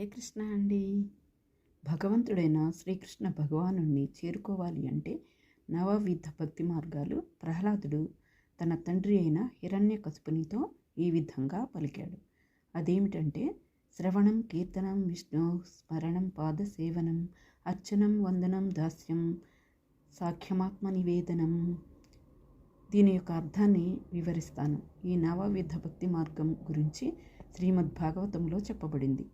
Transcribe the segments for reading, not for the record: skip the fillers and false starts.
హరే కృష్ణ అండి. భగవంతుడైన శ్రీకృష్ణ భగవానుణ్ణి చేరుకోవాలి అంటే నవవిధ భక్తి మార్గాలు ప్రహ్లాదుడు తన తండ్రి అయిన హిరణ్యకశిపునితో ఈ విధంగా పలికాడు. అదేమిటంటే శ్రవణం కీర్తనం విష్ణు స్మరణం పాద సేవనం అర్చనం వందనం దాస్యం సాఖ్యమాత్మ నివేదనం. దీని యొక్క అర్థాన్ని వివరిస్తాను. ఈ నవవిధ భక్తి మార్గం గురించి శ్రీమద్ భాగవతంలో చెప్పబడింది.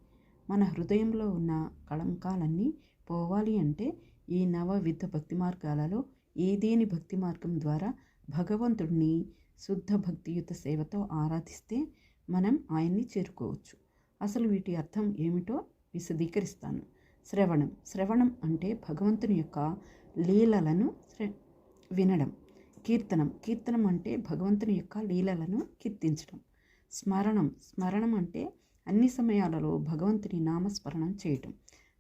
మన హృదయంలో ఉన్న కళంకాలన్నీ పోవాలి అంటే ఈ నవవిధ భక్తి మార్గాలలో ఏదేని భక్తి మార్గం ద్వారా భగవంతుడిని శుద్ధ భక్తియుత సేవతో ఆరాధిస్తే మనం ఆయన్ని చేరుకోవచ్చు. అసలు వీటి అర్థం ఏమిటో విశదీకరిస్తాను. శ్రవణం అంటే భగవంతుని యొక్క లీలలను వినడం. కీర్తనం అంటే భగవంతుని యొక్క లీలలను కీర్తించడం. స్మరణం అంటే అన్ని సమయాలలో భగవంతుని నామస్మరణం చేయటం.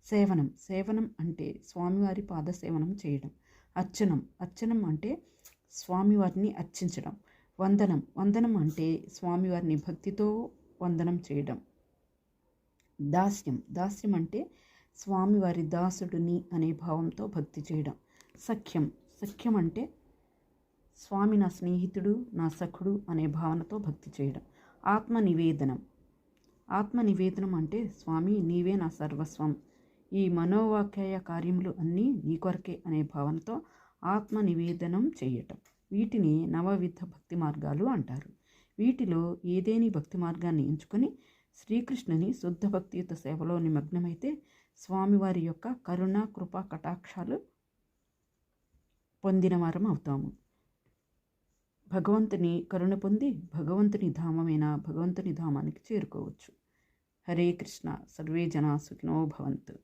సేవనం అంటే స్వామివారి పాదసేవనం చేయడం. అర్చనం అంటే స్వామివారిని అర్చించడం. వందనం అంటే స్వామివారిని భక్తితో వందనం చేయడం. దాస్యం అంటే స్వామివారి దాసుడిని అనే భావంతో భక్తి చేయడం. సఖ్యం అంటే స్వామి నా స్నేహితుడు, నా సఖుడు అనే భావనతో భక్తి చేయడం. ఆత్మనివేదనం అంటే స్వామి నీవే నా సర్వస్వం, ఈ మనోవాక్య కార్యములు అన్నీ నీ కొరకే అనే భావనతో ఆత్మనివేదనం చేయటం. వీటిని నవవిధ భక్తి మార్గాలు అంటారు. వీటిలో ఏదేని భక్తి మార్గాన్ని ఎంచుకొని శ్రీకృష్ణుని శుద్ధ భక్తియుత సేవలో నిమగ్నమైతే స్వామివారి యొక్క కరుణ కృపా కటాక్షాలు పొందిన వారం అవుతాము. భగవంతుని కరుణ పొంది భగవంతుని ధామమైన భగవంతుని ధామానికి చేరుకోవచ్చు. హరే కృష్ణ. సర్వే జనా సుఖినో భవంతు.